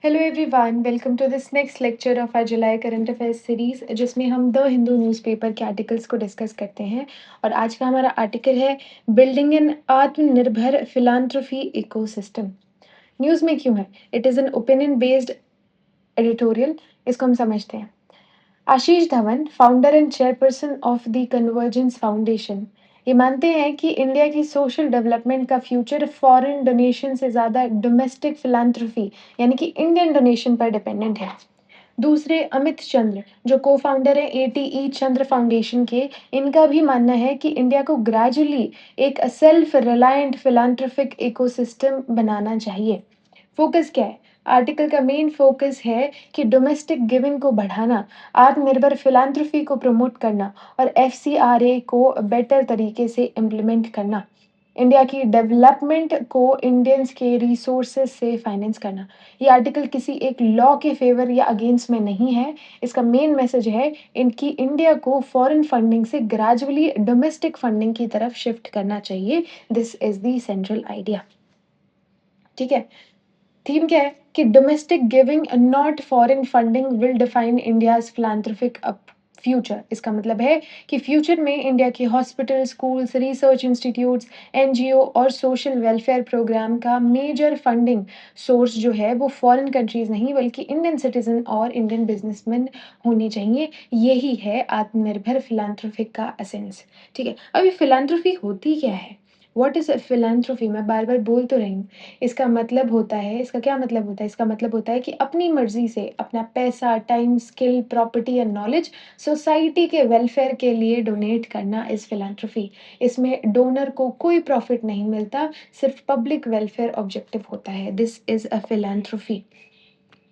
Hello everyone, welcome to this next lecture of our July current affairs series जिसमें हम the Hindu newspaper के articles को discuss करते हैं। और आज का हमारा आर्टिकल है बिल्डिंग एन आत्मनिर्भर फिलान्थ्रोफी इकोसिस्टम। न्यूज़ में क्यों है? It is an opinion based editorial. इसको हम समझते हैं। Ashish Dhawan, founder and chairperson of the convergence foundation, ये मानते हैं कि इंडिया की सोशल डेवलपमेंट का फ्यूचर फॉरेन डोनेशन से ज़्यादा डोमेस्टिक फिलान्थ्रोफी यानी कि इंडियन डोनेशन पर डिपेंडेंट है। दूसरे अमित चंद्र, जो को फाउंडर है एटीई चंद्र फाउंडेशन के, इनका भी मानना है कि इंडिया को ग्रेजुअली एक सेल्फ रिलायंट फिलान्थ्रोपिक इकोसिस्टम बनाना चाहिए। फोकस क्या है? आर्टिकल का मेन फोकस है कि डोमेस्टिक गिविंग को बढ़ाना, आत्मनिर्भर फिलान्थ्रोपी को प्रमोट करना और एफसीआरए को बेटर तरीके से इम्प्लीमेंट करना। इंडिया की डेवलपमेंट को इंडियंस के रिसोर्सेज से फाइनेंस करना। ये आर्टिकल किसी एक लॉ के फेवर या अगेंस्ट में नहीं है। इसका मेन मैसेज है इनकी इंडिया को फॉरेन फंडिंग से ग्रेजुअली डोमेस्टिक फंडिंग की तरफ शिफ्ट करना चाहिए। This is the central idea. ठीक है। थीम क्या है कि domestic giving not foreign funding will define India's philanthropic up future. इसका मतलब है कि फ्यूचर में इंडिया के hospital, schools, research institutes, NGO और सोशल वेलफेयर प्रोग्राम का मेजर फंडिंग सोर्स जो है वो फॉरेन कंट्रीज नहीं बल्कि इंडियन सिटीजन और इंडियन बिजनेसमैन होने चाहिए। यही है आत्मनिर्भर फिलान्थ्रोपिक का एसेंस। ठीक है। अभी फिलान्थ्रोपी होती क्या है? What is फिलान्थ्रोपी? मैं बार बार बोल तो रही हूँ। इसका मतलब होता है, इसका क्या मतलब होता है? इसका मतलब होता है कि अपनी मर्जी से अपना पैसा, टाइम, स्किल, प्रॉपर्टी या नॉलेज सोसाइटी के वेलफेयर के लिए डोनेट करना इज फिलान्थ्रोपी। इसमें डोनर को कोई प्रॉफिट नहीं मिलता, सिर्फ पब्लिक वेलफेयर ऑब्जेक्टिव होता है। This is a फिलान्थ्रोपी।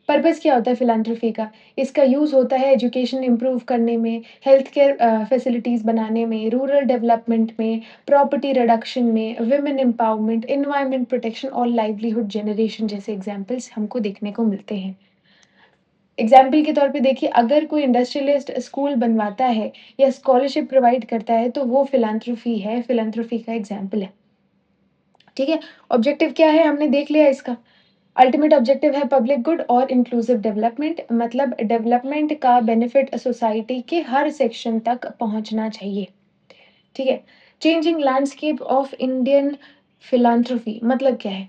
पर्पस क्या होता है फिलान्थ्रोपी का? इसका यूज़ होता है एजुकेशन इम्प्रूव करने में, हेल्थ केयर फैसिलिटीज़ बनाने में, रूरल डेवलपमेंट में, प्रॉपर्टी रिडक्शन में, विमेन एम्पावरमेंट, एनवायरनमेंट प्रोटेक्शन और लाइवलीहुड जनरेशन जैसे एग्जाम्पल्स हमको देखने को मिलते हैं। एग्जाम्पल के तौर पे देखिए, अगर कोई इंडस्ट्रियलिस्ट स्कूल बनवाता है या स्कॉलरशिप प्रोवाइड करता है तो वो फिलान्थ्रोपी है, फिलान्थ्रोपी का एग्जाम्पल है। ठीक है। ऑब्जेक्टिव क्या है हमने देख लिया इसका। अल्टीमेट ऑब्जेक्टिव है पब्लिक गुड और इंक्लूसिव डेवलपमेंट, मतलब डेवलपमेंट का बेनिफिट सोसाइटी के हर सेक्शन तक पहुंचना चाहिए। ठीक है। चेंजिंग लैंडस्केप ऑफ इंडियन फिलान्थ्रोपी मतलब क्या है?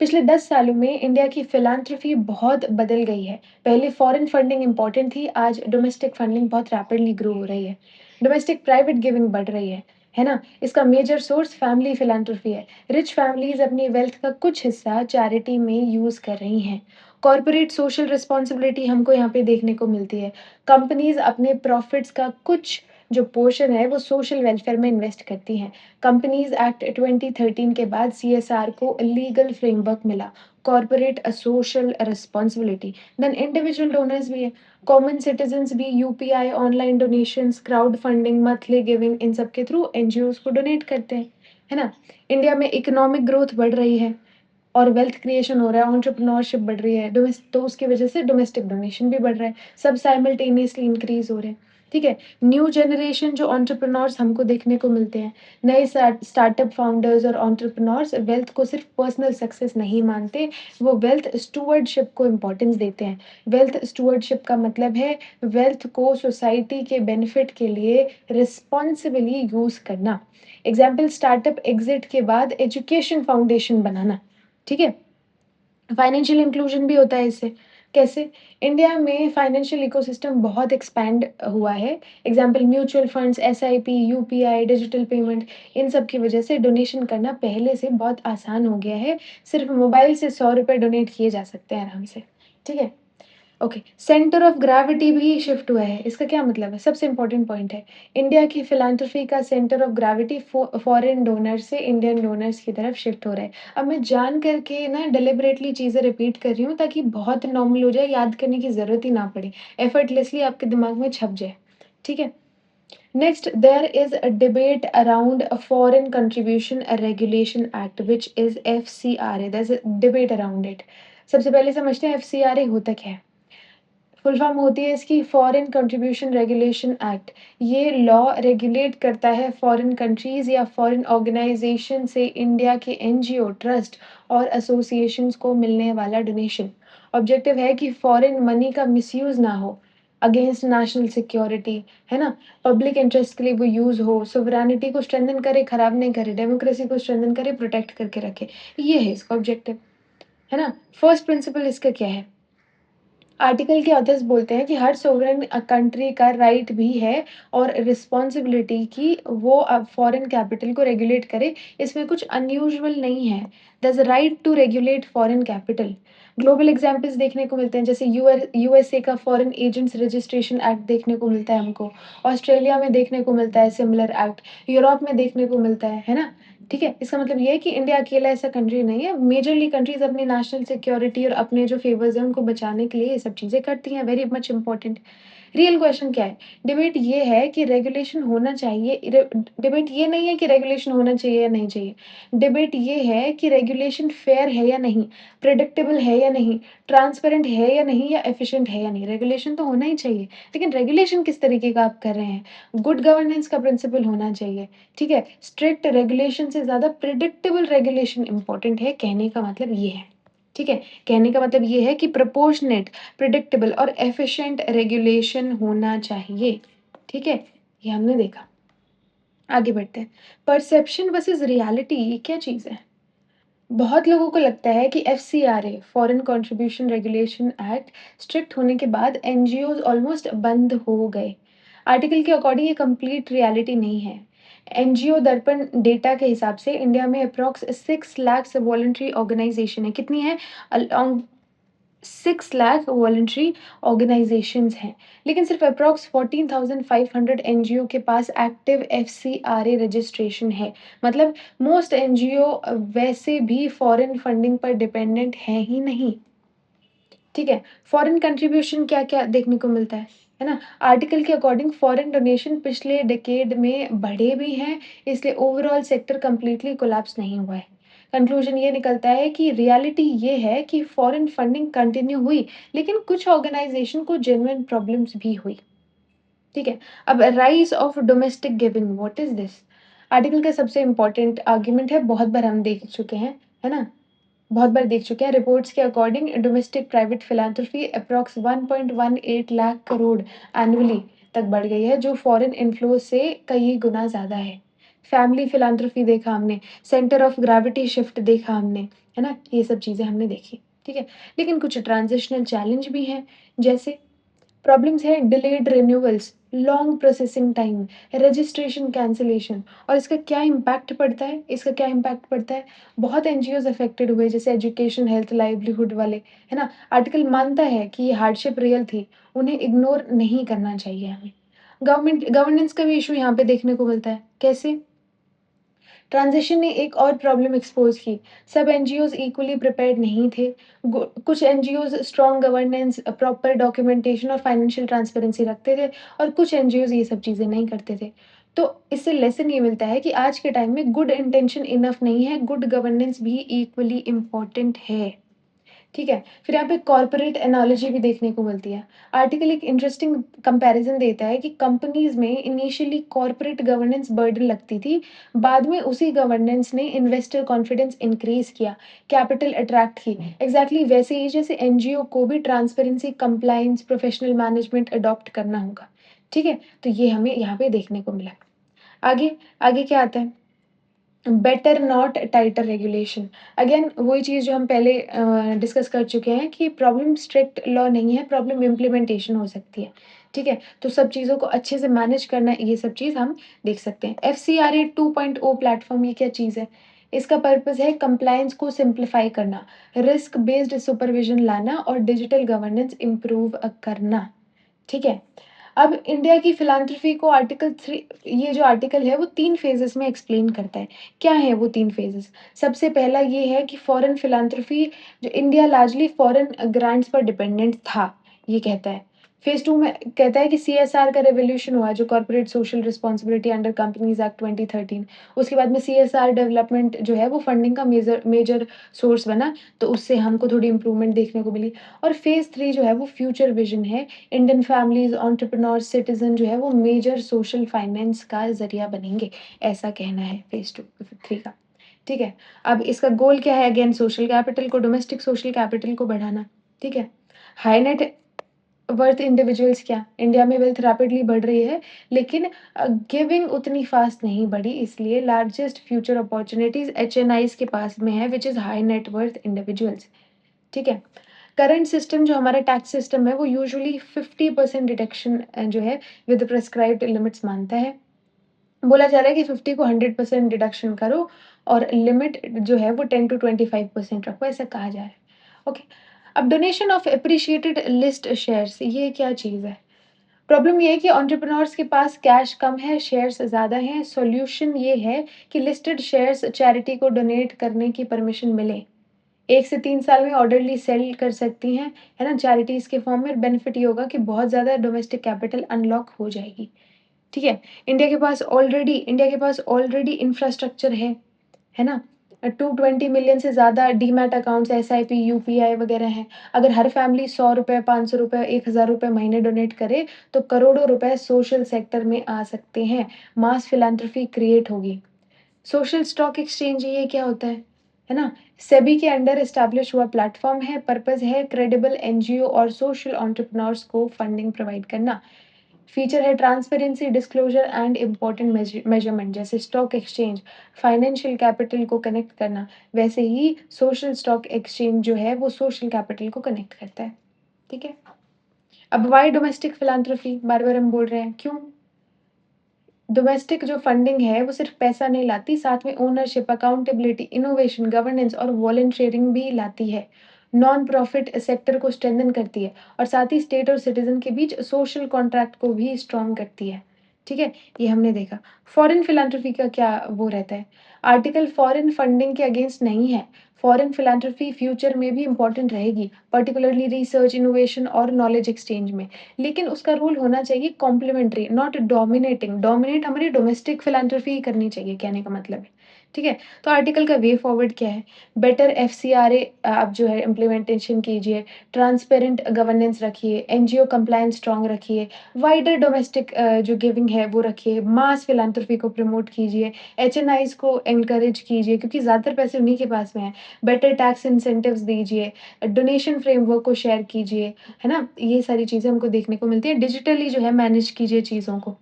पिछले 10 सालों में इंडिया की फिलान्थ्रोपी बहुत बदल गई है। पहले फॉरेन फंडिंग इंपॉर्टेंट थी, आज डोमेस्टिक फंडिंग बहुत रैपिडली ग्रो हो रही है। डोमेस्टिक प्राइवेट गिविंग बढ़ रही है ना? इसका मेजर सोर्स फैमिली फिलान्थ्रोपी है। रिच फैमिलीज अपनी वेल्थ का कुछ हिस्सा चैरिटी में यूज कर रही हैं। कॉर्पोरेट सोशल रिस्पॉन्सिबिलिटी हमको यहाँ पे देखने को मिलती है। कंपनीज अपने प्रॉफिट्स का कुछ जो पोर्शन है वो सोशल वेलफेयर में इन्वेस्ट करती हैं। कंपनीज एक्ट 2013 के बाद सीएसआर को लीगल फ्रेमवर्क मिला। Corporate social responsibility. Then individual donors भी है। कॉमन सिटीजन्स भी UPI, online donations, crowd funding, monthly giving, इन सब के थ्रू एनजीओज को डोनेट करते हैं। है ना? इंडिया में इकोनॉमिक ग्रोथ बढ़ रही है और वेल्थ क्रिएशन हो रहा है, एंटरप्रेन्योरशिप बढ़ रही है, तो उसकी वजह से डोमेस्टिक डोनेशन भी बढ़ रहा है। सब साइमल्टेनियसली इंक्रीज हो रहे हैं। ठीक है। न्यू जनरेशन जो एंटरप्रेन्योर्स हमको देखने को मिलते हैं, नए स्टार्टअप फाउंडर्स और एंटरप्रेन्योर्स वेल्थ को सिर्फ पर्सनल सक्सेस नहीं मानते, वो वेल्थ स्टूवर्डशिप को इम्पोर्टेंस देते हैं। वेल्थ स्टूवर्डशिप का मतलब है वेल्थ को सोसाइटी के बेनिफिट के लिए रिस्पॉन्सिबली यूज करना। एग्जाम्पल, स्टार्टअप एग्जिट के बाद एजुकेशन फाउंडेशन बनाना। ठीक है। फाइनेंशियल इंक्लूजन भी होता है इससे। कैसे? इंडिया में फाइनेंशियल इकोसिस्टम बहुत एक्सपैंड हुआ है। Example, mutual funds, SIP, UPI, digital payment, इन सब की वजह से डोनेशन करना पहले से बहुत आसान हो गया है। सिर्फ मोबाइल से 100 रुपये डोनेट किए जा सकते हैं आराम से। ठीक है। ओके, सेंटर ऑफ ग्रेविटी भी शिफ्ट हुआ है। इसका क्या मतलब है? सबसे इंपॉर्टेंट पॉइंट है, इंडिया की फिलान्थ्रोपी का centre of gravity foreign donors से इंडियन डोनर्स की तरफ शिफ्ट हो रहा है। अब मैं जान करके ना डिलिबरेटली चीज़ें रिपीट कर रही हूँ ताकि बहुत नॉर्मल हो जाए, याद करने की ज़रूरत ही ना पड़े, एफर्टलेसली आपके दिमाग में छप जाए। ठीक है। Next, there is a debate around a Foreign Contribution Regulation Act, which is FCRA. There's a debate around it. सबसे पहले समझते हैं FCRA होता क्या है। फुल फॉर्म होती है इसकी फॉरेन कंट्रीब्यूशन रेगुलेशन एक्ट। ये लॉ रेगुलेट करता है फॉरेन कंट्रीज़ या फॉरेन ऑर्गेनाइज़ेशन से इंडिया के एनजीओ, ट्रस्ट और एसोसिएशंस को मिलने वाला डोनेशन। ऑब्जेक्टिव है कि फॉरेन मनी का मिसयूज़ ना हो, अगेंस्ट नेशनल सिक्योरिटी, है ना? पब्लिक इंटरेस्ट के लिए वो यूज़ हो, सोवरेनिटी को स्ट्रेंथन करे, खराब नहीं करे, डेमोक्रेसी को स्ट्रेंथन करे, प्रोटेक्ट करके रखे। ये है इसका ऑब्जेक्टिव, है ना? फर्स्ट प्रिंसिपल इसका क्या है? आर्टिकल के ऑथर्स बोलते हैं कि हर सोवरेन कंट्री का राइट भी है और रिस्पॉन्सिबिलिटी कि वो फॉरेन कैपिटल को रेगुलेट करे। इसमें कुछ अनयूजुअल नहीं है। There is a right to regulate foreign capital. Global examples देखने को मिलते हैं, जैसे यूएसए का फॉरेन एजेंट्स रजिस्ट्रेशन एक्ट देखने को मिलता है हमको। ऑस्ट्रेलिया में देखने को मिलता है सिमिलर एक्ट, यूरोप में देखने को मिलता है ना? ठीक है? इसका मतलब ये है कि इंडिया अकेला ऐसा कंट्री नहीं है, मेजरली कंट्रीज़ अपनी नेशनल सिक्योरिटी और अपने जो फेवर्स हैं उनको बचाने के लिए ये सब चीज़ें करती हैं, very much important. Real question क्या है? डिबेट ये है कि रेगुलेशन होना चाहिए, डिबेट ये नहीं है कि रेगुलेशन होना चाहिए या नहीं चाहिए। डिबेट ये है कि रेगुलेशन फेयर है या नहीं, प्रेडिक्टेबल है या नहीं, ट्रांसपेरेंट है या नहीं, या एफिशिएंट है या नहीं। रेगुलेशन तो होना ही चाहिए, लेकिन रेगुलेशन किस तरीके का आप कर रहे हैं? गुड गवर्नेंस का प्रिंसिपल होना चाहिए, ठीक है? स्ट्रिक्ट रेगुलेशन से ज़्यादा प्रेडिक्टेबल रेगुलेशन इम्पोर्टेंट है, कहने का मतलब ये है, ठीक है? कहने का मतलब ये है कि प्रोपोर्शनेट, प्रेडिक्टेबल और एफिशिएंट रेगुलेशन होना चाहिए, ठीक है? ये हमने देखा। आगे बढ़ते हैं। परसेप्शन वर्सेस रियलिटी, ये क्या चीज़ है? बहुत लोगों को लगता है कि FCRA, foreign contribution regulation act, strict होने के बाद एनजीओज़ ऑलमोस्ट बंद हो गए। आर्टिकल के अकॉर्डिंग ये कंप्लीट रियलिटी नहीं है। एनजीओ दर्पण डेटा के हिसाब से इंडिया में अप्रॉक्स 6 लाख वॉलंटरी ऑर्गेनाइजेशन है। कितनी है? अलोंग 6 लाख वॉलंटरी ऑर्गेनाइजेशंस हैं, लेकिन सिर्फ अप्रॉक्स 14,500 एनजीओ के पास एक्टिव एफसीआरए रजिस्ट्रेशन है। मतलब मोस्ट एनजीओ वैसे भी फॉरेन फंडिंग पर डिपेंडेंट हैं ही नहीं, ठीक है? फॉरेन कंट्रीब्यूशन क्या-क्या देखने को मिलता है ना? आर्टिकल के अकॉर्डिंग फॉरेन डोनेशन पिछले डिकेड में बढ़े भी हैं, इसलिए ओवरऑल सेक्टर कंप्लीटली कोलैप्स नहीं हुआ है। कंक्लूजन ये निकलता है कि रियलिटी ये है कि फॉरेन फंडिंग कंटिन्यू हुई, लेकिन कुछ ऑर्गनाइजेशन को जेन्युइन प्रॉब्लम्स भी हुई, ठीक है? अब rise of domestic giving, what is this? Article का सबसे इम्पोर्टेंट आर्गुमेंट है, बहुत बार हम देख चुके हैं, है ना? बहुत बार देख चुके हैं। रिपोर्ट्स के according domestic private philanthropy approx 1.18 lakh crore annually तक बढ़ गई है, जो फॉरेन इन्फ्लो से कई गुना ज़्यादा है। फैमिली फिलैंथ्रोपी देखा हमने, सेंटर ऑफ ग्रेविटी शिफ्ट देखा हमने, है ना? ये सब चीज़ें हमने देखी, ठीक है? लेकिन कुछ ट्रांज़िशनल चैलेंज भी हैं, जैसे प्रॉब्लम्स हैं delayed renewals, long processing time, registration cancellation. और इसका क्या इम्पैक्ट पड़ता है? इसका क्या इम्पैक्ट पड़ता है? बहुत एनजीओज़ अफेक्टेड हुए, जैसे एजुकेशन, हेल्थ, लाइवलीहुड वाले, है ना? आर्टिकल मानता है कि ये हार्डशिप रियल थी, उन्हें इग्नोर नहीं करना चाहिए हमें। गवर्नेंस का भी इश्यू यहाँ पे देखने को मिलता है। कैसे? ट्रांज़िशन ने एक और प्रॉब्लम एक्सपोज़ की, सब एनजीओज़ इक्वली प्रिपेयर्ड नहीं थे। कुछ NGOs strong governance, proper documentation और फाइनेंशियल ट्रांसपेरेंसी रखते थे, और कुछ एनजीओज़ ये सब चीज़ें नहीं करते थे। तो इससे लेसन ये मिलता है कि आज के टाइम में गुड इंटेंशन इनफ नहीं है, गुड गवर्नेंस भी इक्वली इम्पोर्टेंट है। ठीक है? फिर यहाँ पे कॉर्पोरेट एनालॉजी भी देखने को मिलती है। आर्टिकल एक इंटरेस्टिंग कंपैरिज़न देता है कि कंपनीज़ में इनिशियली कॉर्पोरेट गवर्नेंस बर्डन लगती थी, बाद में उसी गवर्नेंस ने इन्वेस्टर कॉन्फिडेंस इंक्रीज़ किया, कैपिटल अट्रैक्ट की। एग्ज़ैक्टली वैसे ही जैसे एनजीओ को भी transparency, compliance, professional management adopt करना होगा। ठीक है? तो ये हमें यहाँ पे देखने को मिला। आगे आगे क्या आता है? Better not tighter regulation. Again वही चीज़ जो हम पहले डिस्कस कर चुके हैं कि प्रॉब्लम स्ट्रिक्ट लॉ नहीं है, प्रॉब्लम इम्प्लीमेंटेशन हो सकती है, ठीक है? तो सब चीज़ों को अच्छे से मैनेज करना, ये सब चीज़ हम देख सकते हैं। एफसीआरए 2.0 प्लेटफ़ॉर्म, ये क्या चीज़ है? इसका पर्पस है कंप्लायंस को सिम्प्लीफाई करना, रिस्क बेस्ड सुपरविज़न लाना और डिजिटल गवर्नेंस इम्प्रूव करना, ठीक है? अब इंडिया की फिलैंथ्रोपी को आर्टिकल 3, ये जो आर्टिकल है वो 3 फ़ेज़ेज़ में एक्सप्लेन करता है। क्या हैं वो 3 फ़ेज़ेज़? सबसे पहला ये है कि फॉरेन फिलैंथ्रोपी, जो इंडिया लार्जली फॉरेन ग्रांट्स पर डिपेंडेंट था, ये कहता है। फेज़ 2 में कहता है कि सीएसआर का रिवॉल्यूशन हुआ, जो corporate social responsibility under companies act 2013। उसके बाद में सीएसआर डेवलपमेंट जो है वो फंडिंग का मेजर मेजर सोर्स बना, तो उससे हमको थोड़ी इम्प्रूवमेंट देखने को मिली। और फेज़ 3 जो है वो फ्यूचर विज़न है, इंडियन फैमिलीज़, एंटरप्रेन्योर्स, सिटीज़न जो है वो मेजर सोशल फाइनेंस का ज़रिया बनेंगे, ऐसा कहना है फेज़ 3 का। ठीक है? अब इसका गोल क्या है? अगेन सोशल कैपिटल को, डोमेस्टिक सोशल कैपिटल को बढ़ाना, ठीक है? हाई नेट वर्थ इंडिविजुअल्स क्या? इंडिया में वेल्थ रैपिडली बढ़ रही है, लेकिन गिविंग उतनी फ़ास्ट नहीं बढ़ी, इसलिए लार्जेस्ट फ्यूचर अपॉर्च्युनिटीज़ एचएनआईज़ के पास में है, which is high net worth individuals, ठीक है? करंट सिस्टम जो हमारा टैक्स सिस्टम है, वो यूजुअली 50% डिडक्शन जो है विद प्रिस्क्राइब्ड लिमिट्स मानता है। बोला जा रहा है कि 50 को 100% डिडक्शन करो और लिमिट जो है वो 10 टू 25% रखो, ऐसा कहा जा रहा है। ओके, अब donation of appreciated list shares, ये क्या चीज़ है? प्रॉब्लम ये है कि एंटरप्रेन्योर्स के पास कैश कम है, शेयर्स ज़्यादा हैं। सॉल्यूशन ये है कि लिस्टेड शेयर्स चैरिटी को डोनेट करने की परमिशन मिले। 1 से 3 साल में ऑर्डरली सेल कर सकती हैं, है ना? चैरिटीज़ के फॉर्म में। बेनिफिट ये होगा कि बहुत ज़्यादा डोमेस्टिक कैपिटल अनलॉक हो जाएगी। ठीक है? इंडिया के पास ऑलरेडी इंफ्रास्ट्रक्चर है ना? 220 मिलियन से ज़्यादा डीमैट अकाउंट्स, एसआईपी, यूपीआई वगैरह हैं। अगर हर फैमिली ₹100, ₹500, ₹1000 महीने डोनेट करे, तो करोड़ों रुपए सोशल सेक्टर में आ सकते हैं। मास फिलैंथ्रोपी क्रिएट होगी। सोशल स्टॉक एक्सचेंज ये क्या होता है ना? सेबी के अंडर एस्टैब्लिश हुआ प्लेटफ़ॉर्म है, पर्पज़ है क्रेडिबल एनजीओ और सोशल एंटरप्रेन्योर्स को फंडिंग प्रोवाइड करना। फीचर है transparency, disclosure and important measurement, जैसे स्टॉक एक्सचेंज फाइनेंशियल कैपिटल को कनेक्ट करना, वैसे ही सोशल स्टॉक एक्सचेंज जो है वो सोशल कैपिटल को कनेक्ट करता है। ठीक है? अब व्हाई डोमेस्टिक फिलैंथ्रोपी बार-बार हम बोल रहे हैं, क्यों? डोमेस्टिक जो फंडिंग है वो सिर्फ पैसा नहीं लाती, साथ में ओनरशिप, अकाउंटेबिलिटी, इनोवेशन, गवर्नेंस और वॉलंटियरिंग भी लाती है। नॉन प्रॉफिट सेक्टर को स्ट्रेंथन करती है और साथ ही स्टेट और सिटीजन के बीच सोशल कॉन्ट्रैक्ट को भी स्ट्रॉन्ग करती है। ठीक है? ये हमने देखा। फॉरेन फिलैंथ्रोपी का क्या वो रहता है? आर्टिकल फॉरेन फंडिंग के अगेंस्ट नहीं है। फॉरेन फिलैंथ्रोपी फ्यूचर में भी इम्पोर्टेंट रहेगी, पर्टिकुलरली रिसर्च, इनोवेशन और नॉलेज एक्सचेंज में। लेकिन उसका रोल होना चाहिए कॉम्प्लीमेंट्री, नॉट डोमिनेटिंग। डोमिनेट हमारी डोमेस्टिक फिलैंथ्रोपी ही करनी चाहिए, कहने का मतलब है। ठीक है? तो आर्टिकल का वे फॉरवर्ड क्या है? बेटर एफसीआरए आप जो है इम्प्लीमेंटेशन कीजिए, ट्रांसपेरेंट गवर्नेंस रखिए, एनजीओ कंप्लायंस स्ट्रॉन्ग रखिए, वाइडर डोमेस्टिक जो गिविंग है वो रखिए, मास फिलैंथ्रोपी को प्रमोट कीजिए, एचएनआईज़ को एनकरेज कीजिए क्योंकि ज़्यादातर पैसे उन्हीं के पास में हैं। बेटर टैक्स इंसेंटिव्स दीजिए, डोनेशन फ्रेमवर्क को शेयर कीजिए, है ना? ये सारी चीज़ें हमको देखने को मिलती है। डिजिटली जो है मैनेज कीजिए चीज़ों को,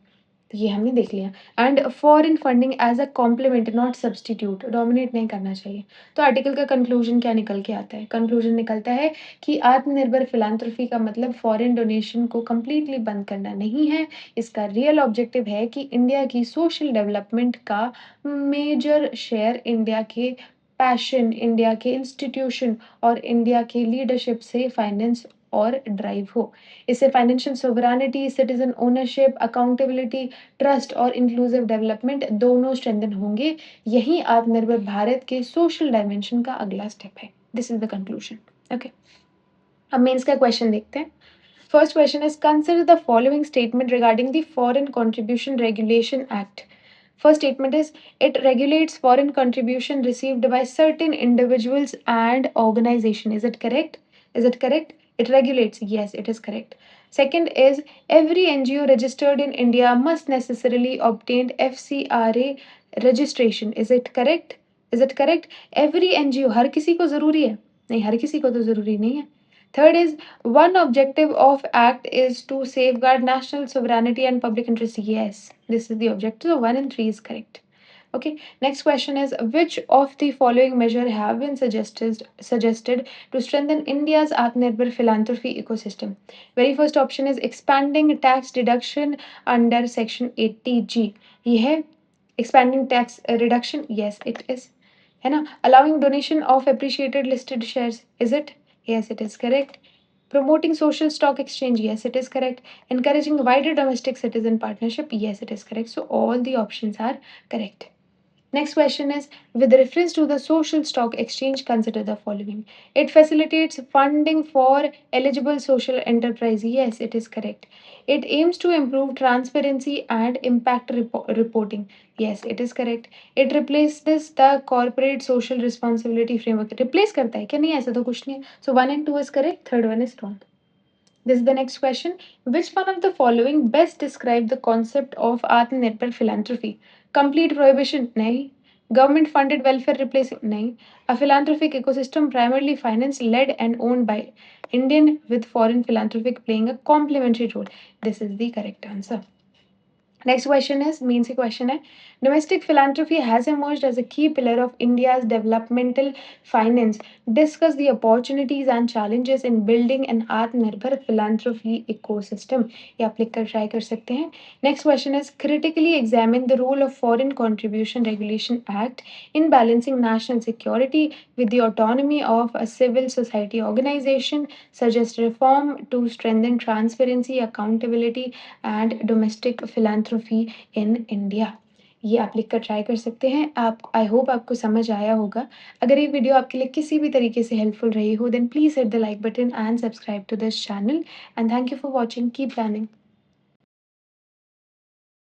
तो ये हमने देख लिया। And foreign funding as a compliment not substitute, dominate नहीं करना चाहिए। तो आर्टिकल का कंक्लूजन क्या निकल के आता है? कंक्लूजन निकलता है कि आत्मनिर्भर फिलैंथ्रोपी का मतलब फॉरेन डोनेशन को कंप्लीटली बंद करना नहीं है। इसका रियल ऑब्जेक्टिव है कि इंडिया की सोशल डेवलपमेंट का मेजर शेयर इंडिया के पैशन, इंडिया के इंस्टीट्यूशन और इंडिया की लीडरशिप से फाइनेंस और ड्राइव हो। इससे financial sovereignty, citizen ownership, accountability, trust और इंक्लूसिव डेवलपमेंट दोनों स्ट्रेंथन होंगे। यही आत्मनिर्भर भारत के सोशल डायमेंशन का अगला स्टेप है। This is the conclusion. Okay, अब मेंस का क्वेश्चन देखते हैं। First question is consider the following statement regarding the foreign contribution regulation act. First statement is it regulates foreign contribution received by certain individuals and organization. Is it correct? Is it correct? It regulates. Yes, it is correct. Second is every NGO registered in India must necessarily obtain FCRA registration. Is it correct? Is it correct? Every NGO हर किसी को ज़रूरी है? नहीं, हर किसी को तो ज़रूरी नहीं है. Third is one objective of act is to safeguard national sovereignty and public interest. Yes, this is the objective. So 1 and 3 is correct. Okay. Next question is which of the following measure have been suggested to strengthen India's Atmanirbhar philanthropy ecosystem? Very first option is expanding tax deduction under section 80G. ये है expanding tax reduction. Yes, it is. है ना? Allowing donation of appreciated listed shares. Is it? Yes, it is correct. Promoting social stock exchange. Yes, it is correct. Encouraging wider domestic citizen partnership. Yes, it is correct. So all the options are correct. Next question is, with reference to the social stock exchange, consider the following. It facilitates funding for eligible social enterprise. Yes, it is correct. It aims to improve transparency and impact reporting. Yes, it is correct. It replaces the corporate social responsibility framework. Replace करता है क्या? नहीं, ऐसा तो कुछ नहीं है. So 1 and 2 is correct. Third one is wrong. This is the next question. Which one of the following best describe the concept of Atmanirbhar philanthropy? Complete prohibition? Nahi. Government funded welfare replacing? Nahi. A philanthropic ecosystem primarily financed, led, and owned by Indian with foreign philanthropic playing a complementary role. This is the correct answer. Next question is main se question hai, domestic philanthropy has emerged as a key pillar of India's developmental finance. Discuss the opportunities and challenges in building an Atmanirbhar philanthropy ecosystem. ये आप लिख कर try कर सकते हैं. Next question is critically examine the role of Foreign Contribution Regulation Act in balancing national security with the autonomy of a civil society organization. Suggest reform to strengthen transparency, accountability and domestic philanthropy in India. ये आप लिख कर try कर सकते हैं. आप I hope आपको समझ आया होगा. अगर ये वीडियो आपके लिए किसी भी तरीके से हेल्पफुल रही हो then please hit the like button and subscribe to this channel and thank you for watching. Keep learning.